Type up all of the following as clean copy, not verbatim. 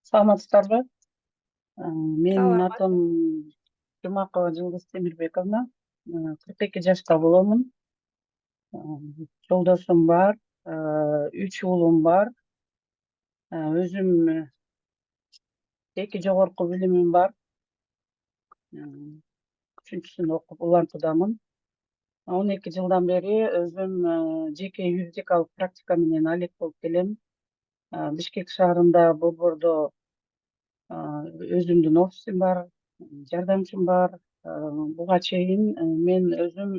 Саламатсыздарбы? Менин Саламат. атым Жумакова Жылдыз Темирбековна. 42 жашта боломун. Жолдошум бар, 3 уулум бар. Өзүм 2 жогорку билимим бар. 3-сүн окуп улантуудамын. 12 жылдан бери өзүм жеке юридикалык практика менен алек болуп келем. Бишкек шаарында Борбордо өзүмдүн офисим бар, жардамчым бар. Буга чейин мен өзүм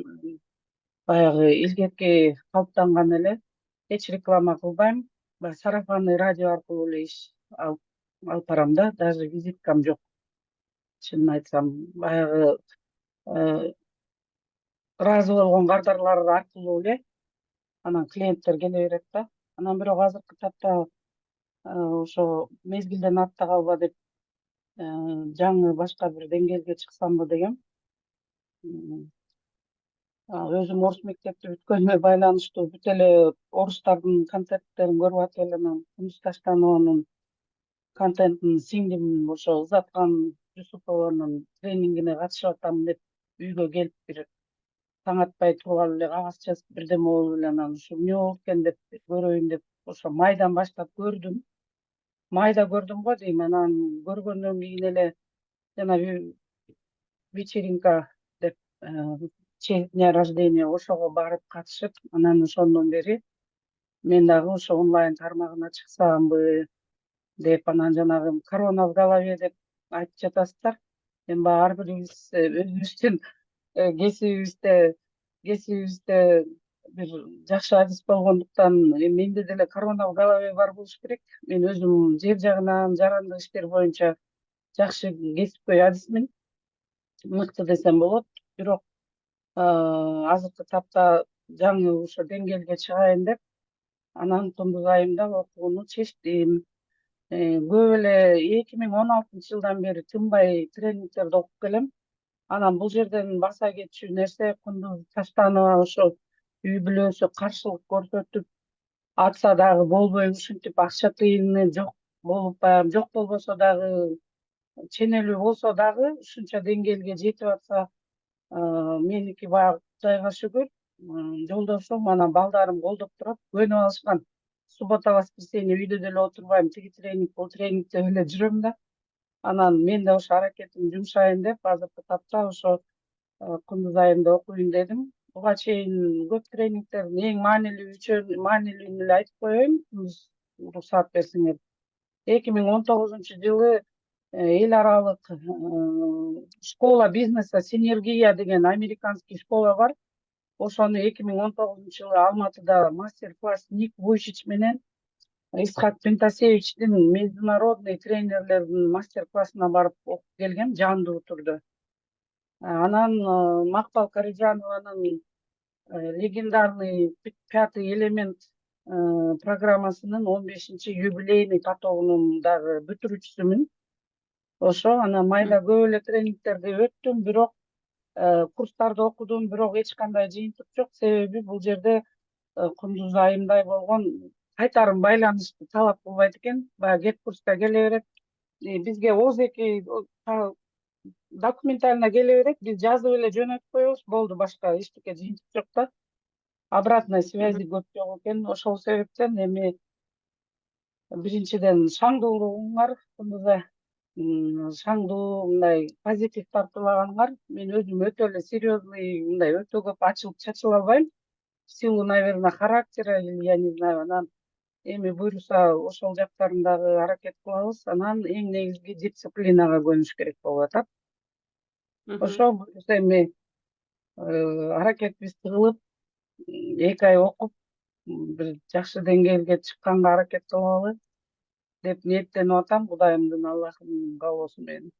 баягы илгерки калыптанган эле эч реклама кылбайм. Баягы сарафанный радио аркылуу эле иш алып барам да, даже визиткам жок. Чынын айтсам, баягы ыраазы болгон кардарлар аркылуу эле анан клиенттер келе берет да. Анан бирок азыркы тапта ошо мезгилден артта калба деп жаңы башка бир деңгээлге чыксамбы дегем. Өзүм орус мектепти бүткөнүмө байланыштуу бүт эле орустардын контенттерин көрүп атып эле анан Кундуз Таштанованын контентин сиңдим ошо Ызаткан Жусупованын тренингине катышып атам деп үйгө келип бир таң атпай туруп алып эле кагаз жазып бирдеме болуп эле анан ушу эмне болуп экен деп көрөйүн деп ошо майдан баштап көрдүм. Майда көрдүм го дейм. Анан көргөндөн кийин эле жана вечеринка деп честь дня рождения ошого барып катышып, анан ошондон бери мен дагы ошо онлайн тармагына чыксамбы деп, анан жанагы корона в голове деп айтып жатасыздар. Эми баягы ар бирибиз өзүбүздүн кесибибизде бир жакшы адис болгондуктан менде деле корона в голове бар болуш керек. Мен өзүм жер жагынан жарандык иштер боюнча жакшы кесипкөй адисмин. Мыкты десем болот. Бирок азыркы тапта жаңы ошо деңгээлге чыгайын деп анан Кундуз айымда окууну чечтим. Көп эле 2016 жылдан бери тынбай тренингтерди окуп келем. Анан бул жерден баса кетчү нерсе Кундуз Таштанова ошо үй бүлөсү каршылык көрсөтүп атса дагы болбой ушинтип акча тыйыны жок болуп баягы жок болбосо дагы ченелүү болсо дагы ушунча деңгээлге жетип атса, меники баягы Кудайга шүгүр, жолдошум анан балдарым колдоп турат, көнүп алышкан. Суббота, воскресенье үйдө деле отурбайм, тиги тренинг, бул тренинг деп эле жүрөм да. Анан мен да ошо аракетим жумшайын деп азыркы тапта ошо Кундуз айымда окуйн дедим. Буга чейин көп тренингтердин эң маанилүүнү эле айтып коеюн, уруксаат берсеңер. 2019-жылы эл аралык школа бизнеса Синергия деген американский школа бар. Ошону 2019-жылы Алматыда мастер-класс Ник Вуйчич менен Исхак Пентасевичтин международный тренерлердин мастер-классына барып окуп келгем жандуу түрдө. Анан Макпал Карыжанованын легендарный пятый элемент программасынын 15-чи юбилейный потогунун дагы бүтүрүүчүсүмүн. Ошо анан майда көп эле тренингтерди өттүм, бирок курстарды окудум, бирок эч кандай жыйынтык жок. Себеби бул жерде Кундуз айымдай болгон кайтарым байланышты талап кылбайт экен. Баягы кеп курска келе берет. Бизге ОЗЭКи документально келе берет, биз жазып эле жөнөтүп коебуз, болду, башка эчтеке жыйынтык жок да. Обратной связи көп жок экен. Ошол себептен эми биринчиден шаңдуулугуңар, Кундуз ай, шаңдуу мындай позитив тартуулаганыңар. Мен өзүм өтө эле серьезный, мындай өтө көп ачылып чачыла албайм. В силу, наверное, характера или я не знаю. Анан эми буюрса ошол жактарын дагы аракет кылабыз. Анан эң негизги дисциплинага көнүш керек болуп атат. Ошо буюрса эми аракетибизди кылып, 2 ай окуп, бир жакшы деңгээлге чыкканга аракет кылалы деп ниеттенип атам, Кудайымдын Аллахынын каалоосу менен.